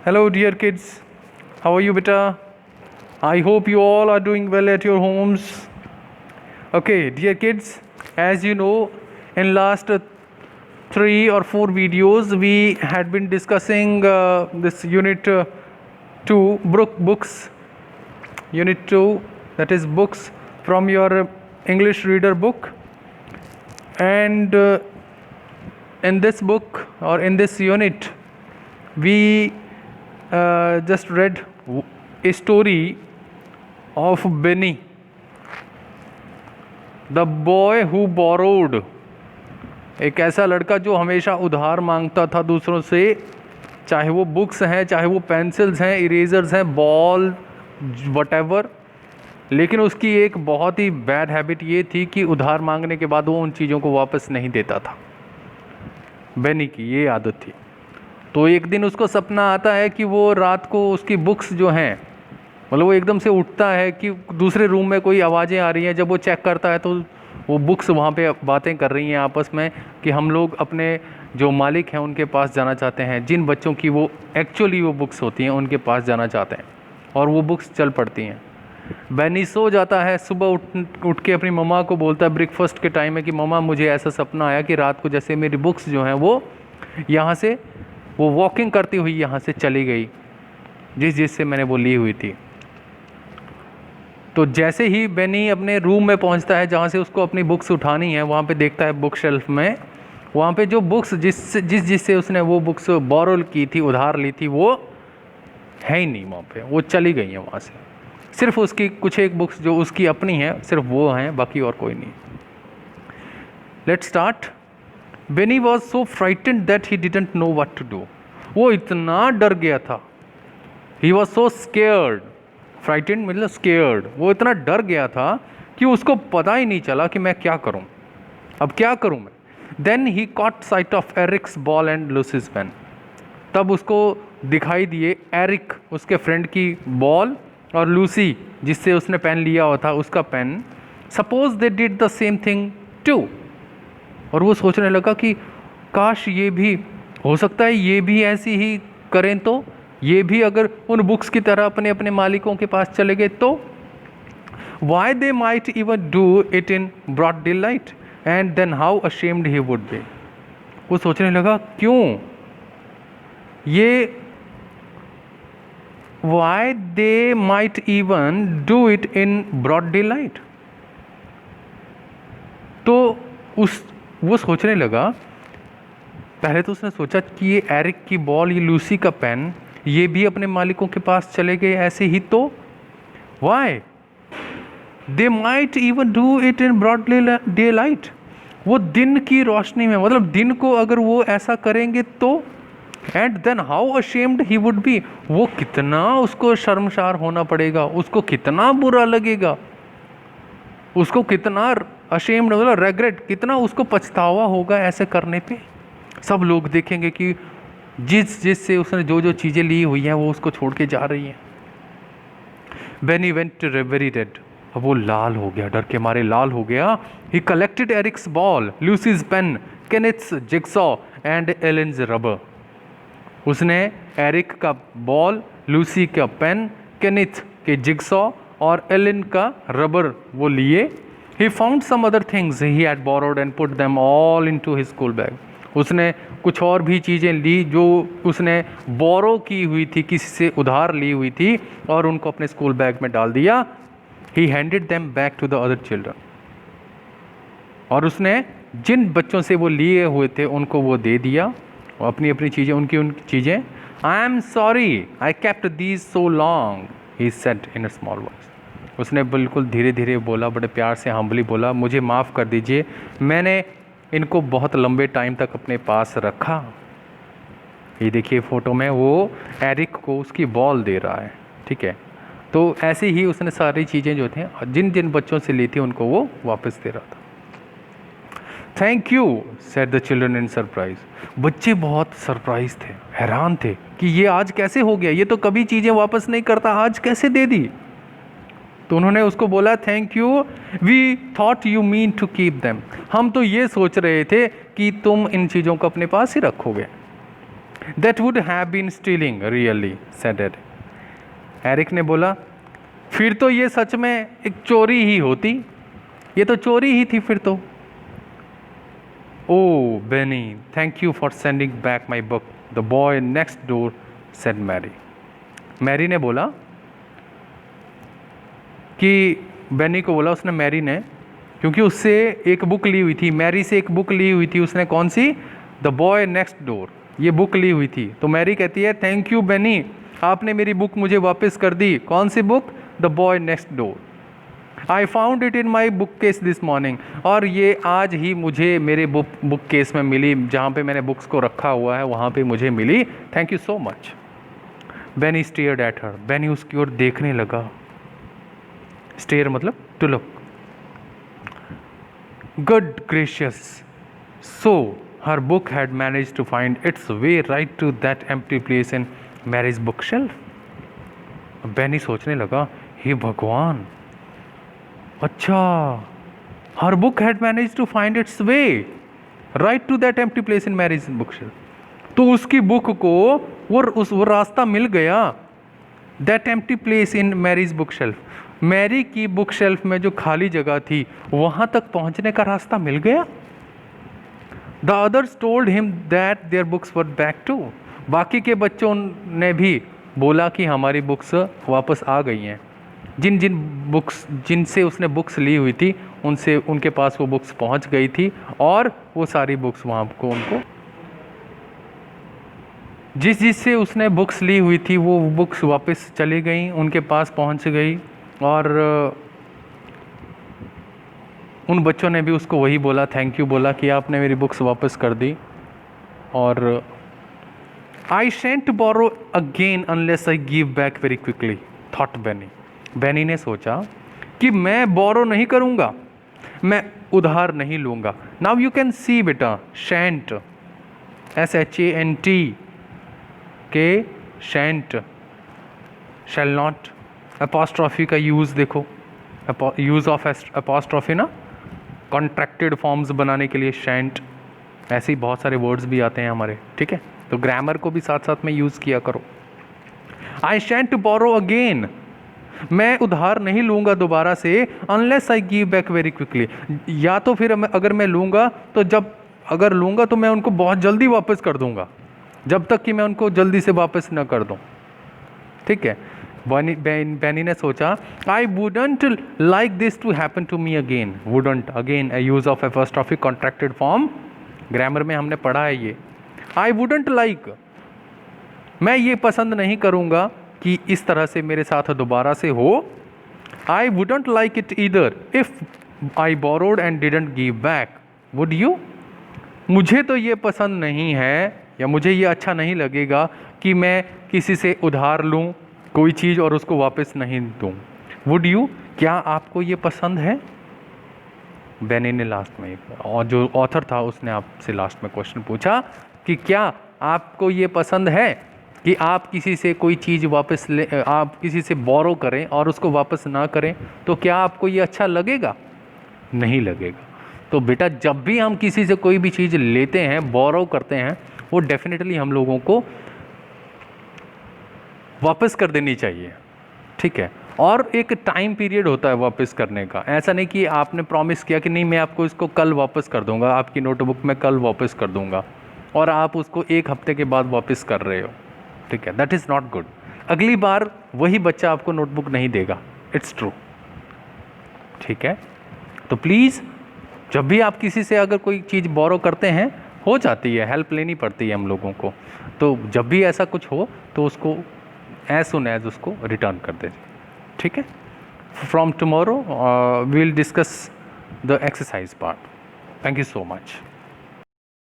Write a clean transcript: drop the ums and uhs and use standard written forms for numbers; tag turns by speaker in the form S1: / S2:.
S1: Hello, dear kids. How are you, beta? I hope you all are doing well at your homes. Okay, dear kids, as you know, in last 3 or 4 videos, we had been discussing this unit 2 books. Unit 2, that is books from your English reader book. And in this book or in this unit, we just read a story of Benny, the boy who borrowed. एक ऐसा लड़का जो हमेशा उधार मांगता था दूसरों से, चाहे वो बुक्स हैं, चाहे वो पेंसिल्स हैं, इरेजर्स हैं, बॉल, वटेवर। लेकिन उसकी एक बहुत ही बैड हैबिट ये थी कि उधार मांगने के बाद वो उन चीज़ों को वापस नहीं देता था। बेनी की ये आदत थी। तो एक दिन उसको सपना आता है कि वो रात को उसकी बुक्स जो हैं, मतलब वो एकदम से उठता है कि दूसरे रूम में कोई आवाज़ें आ रही हैं। जब वो चेक करता है तो वो बुक्स वहाँ पे बातें कर रही हैं आपस में कि हम लोग अपने जो मालिक हैं उनके पास जाना चाहते हैं। जिन बच्चों की वो एक्चुअली वो बुक्स होती हैं उनके पास जाना चाहते हैं, और वो बुक्स चल पड़ती हैं। बेनी सो जाता है। सुबह उठ के अपनी मम्मा को बोलता है, ब्रेकफास्ट के टाइम है, कि मम्मा मुझे ऐसा सपना आया कि रात को जैसे मेरी बुक्स जो हैं वो यहाँ से वो वॉकिंग करती हुई यहाँ से चली गई, जिससे मैंने वो ली हुई थी। तो जैसे ही बेनी अपने रूम में पहुँचता है जहाँ से उसको अपनी बुक्स उठानी है, वहाँ पे देखता है बुक शेल्फ में, वहाँ पे जो बुक्स जिससे उसने वो बुक्स बोरो की थी, उधार ली थी, वो है ही नहीं वहाँ पे, वो चली गई हैं वहाँ से। सिर्फ उसकी कुछ एक बुक्स जो उसकी अपनी हैं सिर्फ वो हैं, बाकी और कोई नहीं। Let's start. Benny was so frightened that he didn't know what to do. वो इतना डर गया था। He was so scared. Frightened मतलब स्केयर्ड। वो इतना डर गया था कि उसको पता ही नहीं चला कि मैं क्या करूं, अब क्या करूं मैं। Then he caught sight of Eric's ball and Lucy's pen. तब उसको दिखाई दिए एरिक, उसके फ्रेंड की बॉल, और लूसी जिससे उसने पेन लिया हुआ था उसका pen. Suppose they did the same thing too. और वो सोचने लगा कि काश ये भी हो सकता है, ये भी ऐसी ही करें तो, ये भी अगर उन बुक्स की तरह अपने अपने मालिकों के पास चले गए तो। Why they might even do it in broad daylight and then how ashamed he would be. वो सोचने लगा क्यों ये, why they might even do it in broad daylight. तो वो सोचने लगा, पहले तो उसने सोचा कि ये एरिक की बॉल, ये लूसी का पेन, ये भी अपने मालिकों के पास चले गए ऐसे ही तो। Why they might even do it in broad daylight. वो दिन की रोशनी में, मतलब दिन को अगर वो ऐसा करेंगे तो। And then how ashamed he would be. वो कितना उसको शर्मसार होना पड़ेगा, उसको कितना बुरा लगेगा, उसको कितना अशेम्ड मतलब रेग्रेट, कितना उसको पछतावा होगा ऐसे करने पे। सब लोग देखेंगे कि जिससे उसने जो चीज़ें ली हुई हैं वो उसको छोड़ के जा रही हैं। Benny went very red. अब वो लाल हो गया, डर के मारे लाल हो गया। He collected Eric's ball, Lucy's pen, Kenneth's jigsaw and Ellen's rubber. उसने एरिक का बॉल, लूसी का पेन, केनेथ के जिगसॉ और एलन का रबर वो लिए। He found some other things he had borrowed and put them all into his school bag. उसने कुछ और भी चीज़ें ली जो उसने बोरो की हुई थी, किसी से उधार ली हुई थी, और उनको अपने स्कूल बैग में डाल दिया। He handed them back to the other children. और उसने जिन बच्चों से वो लिए हुए थे उनको वो दे दिया, और अपनी अपनी चीज़ें, उनकी चीज़ें। I am sorry I kept these so long, he said in a small voice. उसने बिल्कुल धीरे धीरे बोला, बड़े प्यार से हम्बली बोला, मुझे माफ़ कर दीजिए, मैंने इनको बहुत लंबे टाइम तक अपने पास रखा। ये देखिए फ़ोटो में वो एरिक को उसकी बॉल दे रहा है, ठीक है। तो ऐसे ही उसने सारी चीज़ें जो थी जिन जिन बच्चों से ली थी उनको वो वापस दे रहा था। Thank you said the children in surprise. बच्चे बहुत सरप्राइज थे, हैरान थे कि ये आज कैसे हो गया, ये तो कभी चीज़ें वापस नहीं करता, आज कैसे दे दी। तो उन्होंने उसको बोला, thank you, we thought you mean to keep them. हम तो ये सोच रहे थे कि तुम इन चीज़ों को अपने पास ही रखोगे। That would have been stealing really, said Eric. Eric ने बोला फिर तो ये सच में एक चोरी ही होती, ये तो चोरी ही थी फिर तो। Oh Benny, thank you for sending back my book, the boy next door said Mary. Mary ने बोला कि बेनी को बोला उसने, मैरी ने, क्योंकि उससे एक बुक ली हुई थी, मैरी से एक बुक ली हुई थी उसने, कौन सी? द बॉय नेक्स्ट डोर, ये बुक ली हुई थी। तो मैरी कहती है थैंक यू बेनी, आपने मेरी बुक मुझे वापस कर दी। कौन सी book? The boy next door. I found it in my book case this morning, और ये आज ही मुझे मेरे बुक केस में मिली, जहाँ पे मैंने बुक्स को रखा हुआ है वहाँ पे मुझे मिली। Thank you so much. Benny stared at her, Benny उसकी ओर देखने लगा। स्टेयर मतलब to look. Good gracious, so her book had manage to find its way right to that empty place in Mary's book shelf. Benny सोचने लगा, हे भगवान, अच्छा, her book had manage to find its way right to that empty place in Mary's book shelf. तो उसकी book को वो रास्ता मिल गया, that empty place in Mary's book shelf, Mary की बुक शेल्फ में जो खाली जगह थी वहां तक पहुंचने का रास्ता मिल गया। The others told him that their books were back to, बाकी के बच्चों ने भी बोला कि हमारी बुक्स वापस आ गई हैं। जिनसे उसने बुक्स ली हुई थी उनसे, उनके पास वो बुक्स पहुंच गई थी, और वो सारी बुक्स वहाँ को उनको, जिससे उसने बुक्स ली हुई थी वो बुक्स वापस चली गई, उनके पास पहुंच गई। और उन बच्चों ने भी उसको वही बोला, थैंक यू बोला कि आपने मेरी बुक्स वापस कर दी। और I shan't borrow again unless I give back very quickly, thought Benny. Benny ने सोचा कि मैं बोरो नहीं करूँगा, मैं उधार नहीं लूँगा। नाउ यू कैन सी बेटा, शेंट, SHANT के शेंट, शैल नॉट, अपोस्ट्रॉफी का यूज़ देखो, यूज़ ऑफ अपोस्ट्रॉफी ना कॉन्ट्रैक्टेड फॉर्म्स बनाने के लिए शेंट, ऐसे ही बहुत सारे वर्ड्स भी आते हैं हमारे, ठीक है, तो ग्रामर को भी साथ साथ में यूज़ किया करो। आई शेंट बोरो अगेन, मैं उधार नहीं लूँगा दोबारा से, unless I give back very quickly, या तो फिर अगर मैं लूँगा तो अगर लूँगा तो मैं उनको बहुत जल्दी वापस कर दूँगा, जब तक कि मैं उनको जल्दी से वापस न कर दूँ, ठीक है। बेनी ने सोचा, I wouldn't like this to happen to me again, wouldn't again a use of apostrophe contracted form, grammar में हमने पढ़ा है ये। आई वुडंट लाइक, मैं ये पसंद नहीं करूँगा कि इस तरह से मेरे साथ दोबारा से हो। आई wouldn't like it either if I borrowed and didn't give back, would you? मुझे तो ये पसंद नहीं है, या मुझे ये अच्छा नहीं लगेगा कि मैं किसी से उधार लूँ कोई चीज़ और उसको वापस नहीं दूँ। वुड यू, क्या आपको ये पसंद है? बेनी ने लास्ट में, और जो ऑथर था उसने आपसे लास्ट में क्वेश्चन पूछा कि क्या आपको ये पसंद है कि आप किसी से कोई चीज़ वापस ले, आप किसी से बोरो करें और उसको वापस ना करें, तो क्या आपको ये अच्छा लगेगा? नहीं लगेगा। तो बेटा जब भी हम किसी से कोई भी चीज़ लेते हैं, बोरो करते हैं, वो डेफिनेटली हम लोगों को वापस कर देनी चाहिए, ठीक है। और एक टाइम पीरियड होता है वापस करने का, ऐसा नहीं कि आपने प्रॉमिस किया कि नहीं मैं आपको इसको कल वापस कर दूंगा, आपकी नोटबुक में कल वापस कर दूंगा, और आप उसको एक हफ्ते के बाद वापस कर रहे हो, ठीक है। That is not good. अगली बार वही बच्चा आपको नोटबुक नहीं देगा, इट्स ट्रू, ठीक है। तो प्लीज़ जब भी आप किसी से अगर कोई चीज़ बोरो करते हैं, हो जाती है, हेल्प लेनी पड़ती है हम लोगों को, तो जब भी ऐसा कुछ हो तो उसको एज सुन एज उसको रिटर्न कर दीजिए, ठीक है। From tomorrow we will discuss the exercise part. Thank you so much.